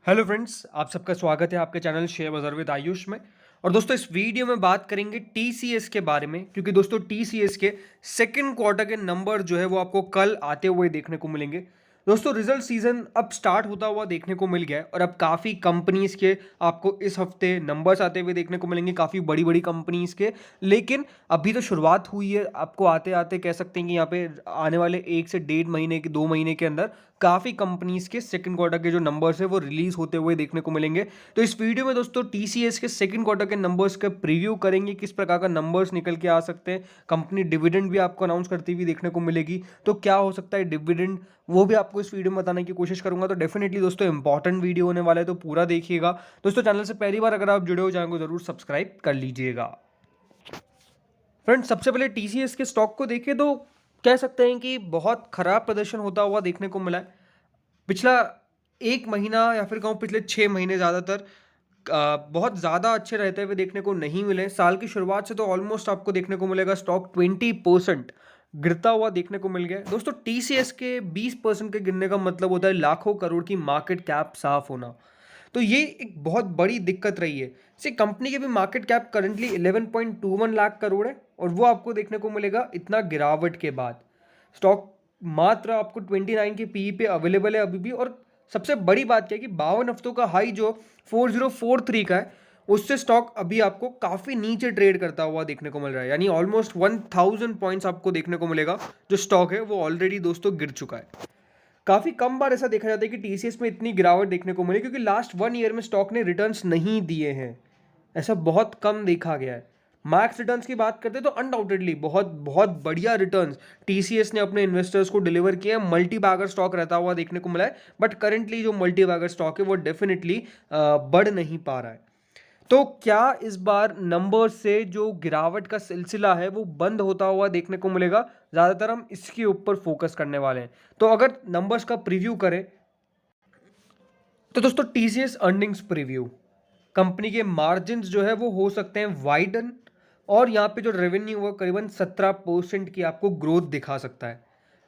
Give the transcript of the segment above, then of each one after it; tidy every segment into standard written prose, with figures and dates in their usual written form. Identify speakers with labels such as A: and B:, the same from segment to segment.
A: Hello friends, आप सबका स्वागत है आपके चैनल शेयर बाजार विद आयुष में। और दोस्तों इस वीडियो में बात करेंगे टीसीएस के बारे में, क्योंकि दोस्तों टीसीएस के सेकंड क्वार्टर के नंबर जो है वो आपको कल आते हुए देखने को मिलेंगे। दोस्तों रिजल्ट सीजन अब स्टार्ट होता हुआ देखने को मिल गया है और अब काफ़ी कंपनीज के आपको इस हफ्ते नंबर्स आते हुए देखने को मिलेंगे, काफ़ी बड़ी बड़ी कंपनीज के। लेकिन अभी तो शुरुआत हुई है, आपको आते आते कह सकते हैं कि यहाँ पे आने वाले 1 से 1.5 महीने के 2 महीने के अंदर काफ़ी कंपनीज के सेकंड क्वार्टर के जो नंबर्स है वो रिलीज होते हुए देखने को मिलेंगे। तो इस वीडियो में दोस्तों टीसीएस के सेकंड क्वार्टर के नंबर्स का प्रीव्यू करेंगे, किस प्रकार का नंबर्स निकल के आ सकते हैं। कंपनी डिविडेंड भी आपको अनाउंस करती हुई देखने को मिलेगी, तो क्या हो सकता है डिविडेंड, वो भी आपको इस वीडियो में बताने की कोशिश करूंगा। तो डेफिनेटली दोस्तों इंपॉर्टेंट वीडियो होने वाला है, तो पूरा देखिएगा। दोस्तों चैनल से पहली बार अगर आप जुड़े हो चैनल को जरूर सब्सक्राइब कर लीजिएगा। फ्रेंड्स सबसे पहले टीसीएस के स्टॉक को देखें तो कह सकते हैं कि बहुत खराब प्रदर्शन होता हुआ देखने को मिला है। पिछला 1 महीना या फिर कहूँ पिछले 6 महीने ज़्यादातर बहुत ज़्यादा अच्छे रहते हुए देखने को नहीं मिले। साल की शुरुआत से तो ऑलमोस्ट आपको देखने को मिलेगा स्टॉक 20% गिरता हुआ देखने को मिल गया है। दोस्तों टीसीएस के 20% के गिरने का मतलब होता है लाखों करोड़ की मार्केट कैप साफ होना। तो ये एक बहुत बड़ी दिक्कत रही है। से कंपनी की भी market cap currently 11.21 lakh crore है और वो आपको देखने को मिलेगा इतना गिरावट के बाद। स्टॉक मात्र आपको 29 के पीई पे अवेलेबल है अभी भी। और सबसे बड़ी बात क्या है कि 52 हफ्तों का हाई जो 4043 का है, उससे स्टॉक अभी आपको काफ़ी नीचे ट्रेड करता हुआ देखने को मिल रहा है। यानी ऑलमोस्ट 1000 पॉइंट्स आपको देखने को मिलेगा। जो स्टॉक है वो ऑलरेडी दोस्तों गिर चुका है। काफ़ी कम बार ऐसा देखा जाता है कि टीसीएस में इतनी गिरावट देखने को मिली, क्योंकि लास्ट 1 ईयर में स्टॉक ने रिटर्न्स नहीं दिए हैं। ऐसा बहुत कम देखा गया है। मैक्स रिटर्न्स की बात करते हैं तो अनडाउटेडली बहुत बहुत बढ़िया रिटर्न्स टीसीएस ने अपने इन्वेस्टर्स को डिलीवर किया है। मल्टी बैगर स्टॉक रहता हुआ देखने को मिला है, बट करंटली जो मल्टी बैगर स्टॉक है वो डेफिनेटली बढ़ नहीं पा रहा है। तो क्या इस बार नंबर से जो गिरावट का सिलसिला है वो बंद होता हुआ देखने को मिलेगा? ज़्यादातर हम इसके ऊपर फोकस करने वाले हैं। तो अगर नंबर्स का प्रीव्यू करें तो दोस्तों टीसीएस अर्निंग्स प्रीव्यू, कंपनी के मार्जिन्स जो है वो हो सकते हैं वाइडन, और यहाँ पे जो रेवेन्यू वो करीबन 17% की आपको ग्रोथ दिखा सकता है।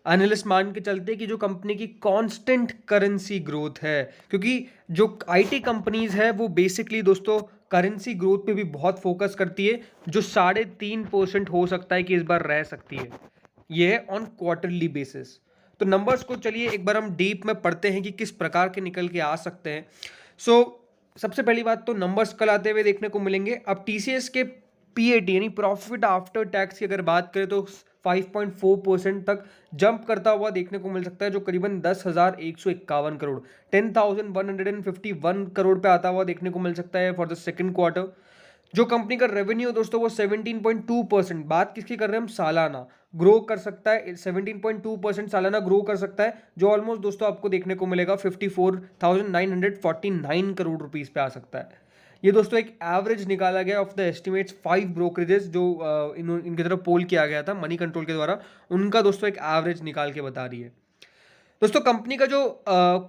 A: एनालिस्ट मान के चलते हैं कि जो कंपनी की कांस्टेंट करेंसी ग्रोथ है, क्योंकि जो आईटी कंपनीज है वो बेसिकली दोस्तों करेंसी ग्रोथ पे भी बहुत फोकस करती है, जो 3.5% हो सकता है कि इस बार रह सकती है। ये है ऑन क्वार्टरली बेसिस। तो नंबर्स को चलिए एक बार हम डीप में पढ़ते हैं कि किस प्रकार के निकल के आ सकते हैं। सो सबसे पहली बात तो नंबर्स कल आते हुए देखने को मिलेंगे। अब टीसीएस के पीएटी यानी प्रॉफिट आफ्टर टैक्स की अगर बात करें तो 5.4% तक जंप करता हुआ देखने को मिल सकता है, जो करीबन 10,151 करोड़ 10,151 करोड़ पे आता हुआ देखने को मिल सकता है फॉर द सेकंड क्वार्टर। जो कंपनी का रेवेन्यू दोस्तों वो 17.2%, बात किसकी कर रहे हैं हम, सालाना ग्रो कर सकता है। 17.2% सालाना ग्रो कर सकता है, जो ऑलमोस्ट दोस्तों आपको देखने को मिलेगा 54,949 करोड़ रुपीस पे आ सकता है। ये दोस्तों एक एवरेज निकाला गया ऑफ द एस्टिमेट्स 5 ब्रोकरेजेस जो इनकी तरफ पोल किया गया था मनी कंट्रोल के द्वारा, उनका दोस्तों एक एवरेज निकाल के बता रही है। दोस्तों कंपनी का जो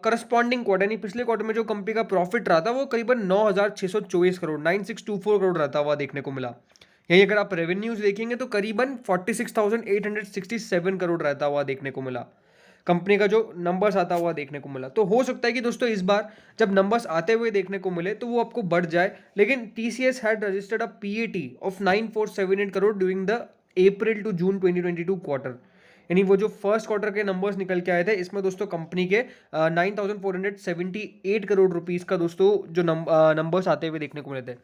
A: करस्पॉन्डिंग क्वार्टर यानी पिछले क्वार्टर में जो कंपनी का प्रॉफिट रहा था वो करीबन 9,624 करोड़ 9624 करोड़ रहता हुआ देखने को मिला। यही अगर आप रेवेन्यूज देखेंगे तो करीबन 46,867 करोड़ रहता हुआ देखने को मिला। कंपनी का जो नंबर्स आता हुआ देखने को मिला, तो हो सकता है कि दोस्तों इस बार जब नंबर्स आते हुए देखने को मिले तो वो आपको बढ़ जाए। लेकिन TCS had registered a PAT of 9478 crore during the April to June 2022 quarter. यानी वो जो फर्स्ट क्वार्टर के नंबर्स निकल के आए थे, इसमें दोस्तों कंपनी के 9,478 करोड़ रुपीस का दोस्तों जो नंबर्स आते हुए देखने को मिले थे।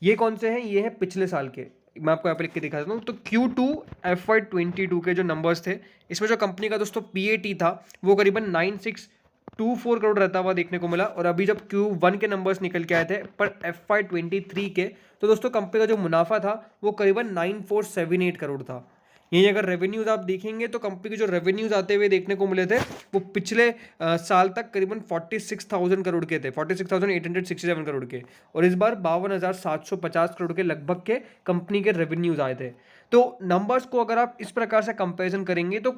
A: ये कौन से हैं? ये है पिछले साल के। मैं आपको यहाँ पे लिख के दिखा देता हूँ। तो Q2 FY22 के जो नंबर्स थे, इसमें जो कंपनी का दोस्तों PAT था वो करीबन 9624 करोड़ रहता हुआ देखने को मिला। और अभी जब Q1 के नंबर्स निकल के आए थे पर FY23 के, तो दोस्तों कंपनी का जो मुनाफा था वो करीबन 9478 करोड़ था। यही अगर रेवेन्यूज आप देखेंगे तो कंपनी के जो रेवेन्यूज आते हुए देखने को मिले थे वो पिछले साल तक करीबन 46,000 करोड़ के थे, 46,867 करोड़ के। और इस बार 52,750 करोड़ के लगभग के कंपनी के रेवेन्यूज आए थे। तो नंबर्स को अगर आप इस प्रकार से कंपेरिजन करेंगे तो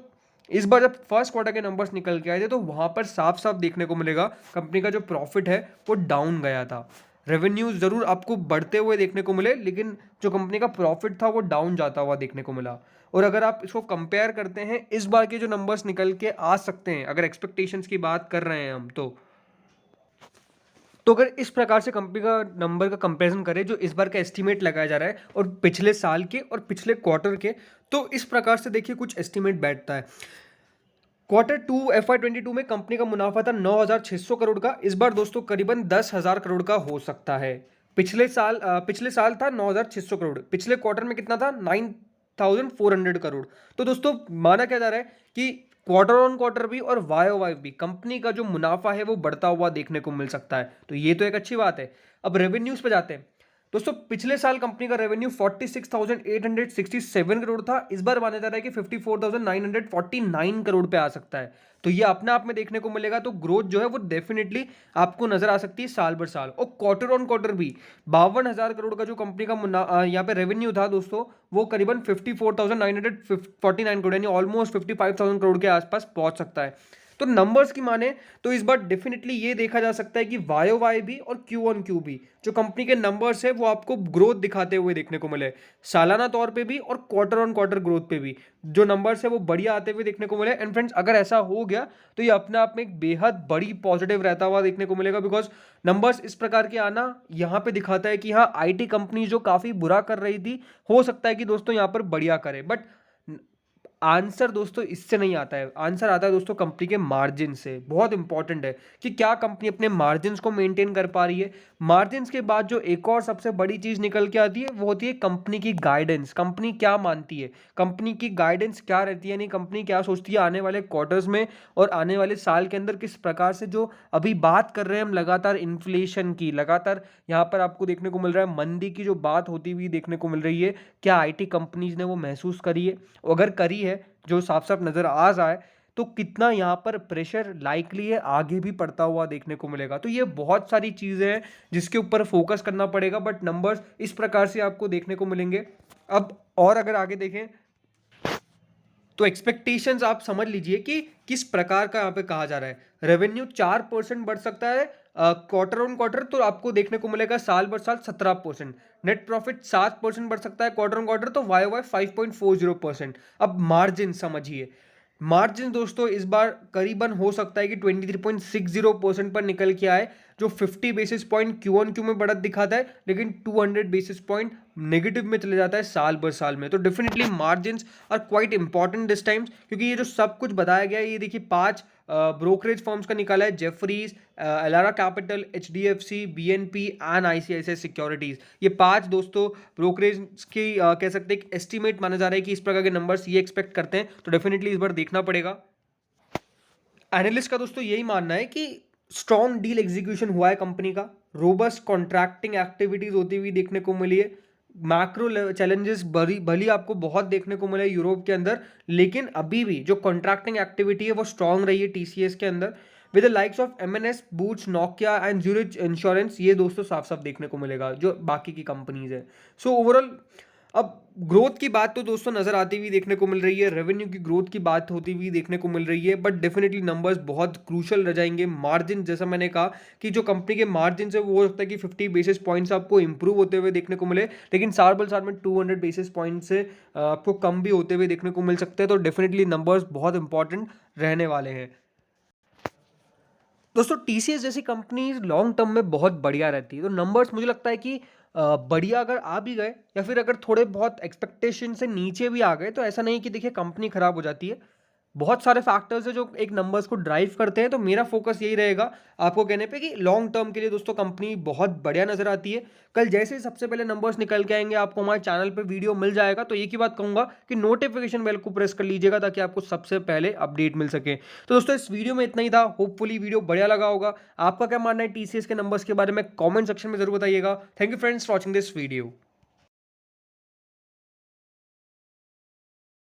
A: इस बार जब फर्स्ट क्वार्टर के नंबर्स निकल के आए थे तो वहां पर साफ साफ देखने को मिलेगा कंपनी का जो प्रॉफिट है वो डाउन गया था। रेवेन्यूज जरूर आपको बढ़ते हुए देखने को मिले, लेकिन जो कंपनी का प्रॉफिट था वो डाउन जाता हुआ देखने को मिला। और अगर आप इसको कंपेयर करते हैं इस बार के जो नंबर्स निकल के आ सकते हैं, अगर एक्सपेक्टेशंस की बात कर रहे हैं हम, तो तो अगर इस प्रकार से कंपनी का नंबर का कंपैरिजन करें जो इस बार का एस्टीमेट लगाया जा रहा है और पिछले साल के और पिछले क्वार्टर के, तो इस प्रकार से देखिए कुछ एस्टीमेट बैठता है। क्वार्टर टू FY22 में कंपनी का मुनाफा था 9,600 करोड़ का, इस बार दोस्तों करीबन 10,000 करोड़ का हो सकता है। पिछले साल था 9,600 करोड़, पिछले क्वार्टर में कितना था 9,400 करोड़। तो दोस्तों माना क्या जा रहा है कि क्वार्टर ऑन क्वार्टर भी और वाई ओ वाई भी कंपनी का जो मुनाफा है वो बढ़ता हुआ देखने को मिल सकता है, तो ये तो एक अच्छी बात है। अब रेवेन्यूज पे जाते हैं दोस्तों। पिछले साल कंपनी का रेवेन्यू 46,867 करोड़ था, इस बार माना जा रहा है कि 54,949 करोड़ पे आ सकता है। तो ये अपने आप में देखने को मिलेगा, तो ग्रोथ जो है वो डेफिनेटली आपको नजर आ सकती है साल भर साल। और क्वार्टर ऑन क्वार्टर भी 52,000 करोड़ का जो कंपनी का यहाँ पे रेवेन्यू था दोस्तों, वो करीबन 54,949 करोड़ यानी ऑलमोस्ट 55,000 करोड़ के आसपास पहुंच सकता है। तो नंबर्स की माने तो इस बार डेफिनेटली ये देखा जा सकता है कि वाई ओ वाई भी और क्यू ऑन क्यू भी जो कंपनी के नंबर्स है वो आपको ग्रोथ दिखाते हुए देखने को मिले, सालाना तौर पे भी और क्वार्टर ऑन क्वार्टर ग्रोथ पे भी जो नंबर्स है वो बढ़िया आते हुए देखने को मिले। एंड फ्रेंड्स अगर ऐसा हो गया तो ये अपने आप में एक बेहद बड़ी पॉजिटिव रहता हुआ देखने को मिलेगा, बिकॉज नंबर्स इस प्रकार के आना यहाँ पे दिखाता है कि हाँ आईटी कंपनी जो काफी बुरा कर रही थी हो सकता है कि दोस्तों यहाँ पर बढ़िया करे। बट आंसर दोस्तों इससे नहीं आता है, आंसर आता है दोस्तों कंपनी के मार्जिन से। बहुत इंपॉर्टेंट है कि क्या कंपनी अपने मार्जिन्स को मेंटेन कर पा रही है। मार्जिन्स के बाद जो एक और सबसे बड़ी चीज निकल के आती है वो होती है कंपनी की गाइडेंस। कंपनी क्या मानती है, कंपनी की गाइडेंस क्या रहती है, यानी कंपनी क्या सोचती है आने वाले क्वार्टर्स में और आने वाले साल के अंदर किस प्रकार से जो अभी बात कर रहे हैं हम लगातार इन्फ्लेशन की, लगातार यहाँ पर आपको देखने को मिल रहा है मंदी की जो बात होती हुई देखने को मिल रही है, क्या आईटी कंपनीज ने वो महसूस करी है? अगर करी है जो साफ साफ नजर आ जाए तो कितना यहाँ पर प्रेशर लाइकली है आगे भी पड़ता हुआ देखने को मिलेगा। तो ये बहुत सारी चीजें हैं जिसके ऊपर फोकस करना पड़ेगा, बट नंबर्स इस प्रकार से आपको देखने को मिलेंगे। अब और अगर आगे देखें तो एक्सपेक्टेशंस आप समझ लीजिए कि किस प्रकार का यहाँ पे कहा जा रहा है। रेवेन्यू 4% बढ़ सकता है क्वार्टर ऑन क्वार्टर, तो आपको देखने को मिलेगा साल भर साल 17%। नेट प्रॉफिट 7% बढ़ सकता है क्वार्टर ऑन क्वार्टर, तो वाई वाई 5.40%। अब मार्जिन समझिए, मार्जिन दोस्तों इस बार करीबन हो सकता है कि 23.60% पर निकल के आए, जो 50 basis point Q on Q में बढ़त दिखाता है, लेकिन 200 बेसिस पॉइंट नेगेटिव में चले जाता है साल भर साल में। तो definitely margins are quite important this times, क्योंकि ये जो सब कुछ बताया गया है ये देखिए 5 ब्रोकरेज फर्म्स का निकाला है, Jefferies, Elara capital, HDFC, BNP and ICICI securities. ये 5 दोस्तों ब्रोकरेज की कह सकते हैं एस्टीमेट माना जा रहा है कि इस प्रकार के नंबर्स ये एक्सपेक्ट करते हैं, तो डेफिनेटली इस बार देखना पड़ेगा। एनालिस्ट का दोस्तों यही मानना है कि स्ट्रॉन्ग डील एग्जीक्यूशन हुआ है कंपनी का, रोबस्ट कॉन्ट्रैक्टिंग एक्टिविटीज होती हुई देखने को मिली है। मैक्रो चैलेंजेस भली आपको बहुत देखने को मिले यूरोप के अंदर, लेकिन अभी भी जो कॉन्ट्रैक्टिंग एक्टिविटी है वो स्ट्रॉन्ग रही है TCS के अंदर, with the likes of MNS, boots, Nokia and Zurich insurance. ये दोस्तों साफ साफ देखने को मिलेगा जो बाकी की कंपनीज है। सो ओवरऑल अब ग्रोथ की बात तो दोस्तों नजर आती हुई देखने को मिल रही है, रेवेन्यू की ग्रोथ की बात होती हुई देखने को मिल रही है, बट डेफिनेटली नंबर्स बहुत क्रूशल रह जाएंगे। मार्जिन जैसा मैंने कहा कि जो कंपनी के मार्जिन है वो हो सकता है कि 50 बेसिस पॉइंट्स आपको इंप्रूव होते हुए देखने को मिले, लेकिन साल भर साल में 200 बेसिस पॉइंट से आपको कम भी होते हुए देखने को मिल सकते हैं। तो डेफिनेटली नंबर्स बहुत इंपॉर्टेंट रहने वाले हैं दोस्तों। TCS जैसी कंपनी लॉन्ग टर्म में बहुत बढ़िया रहती है, तो नंबर्स मुझे लगता है कि बढ़िया अगर आ भी गए या फिर अगर थोड़े बहुत एक्सपेक्टेशन से नीचे भी आ गए तो ऐसा नहीं कि देखिए कंपनी खराब हो जाती है। बहुत सारे फैक्टर्स है जो एक नंबर्स को ड्राइव करते हैं, तो मेरा फोकस यही रहेगा आपको कहने पे कि लॉन्ग टर्म के लिए दोस्तों कंपनी बहुत बढ़िया नजर आती है। कल जैसे ही सबसे पहले नंबर्स निकल के आएंगे आपको हमारे चैनल पे वीडियो मिल जाएगा, तो एक ही बात कहूंगा कि नोटिफिकेशन बेल को प्रेस कर लीजिएगा ताकि आपको सबसे पहले अपडेट मिल सके। तो दोस्तों इस वीडियो में इतना ही था, होपफुली वीडियो बढ़िया लगा होगा। आपका क्या मानना है TCS के नंबर्स के बारे में कॉमेंट सेक्शन में जरूर बताइएगा। Thank you friends for watching this video.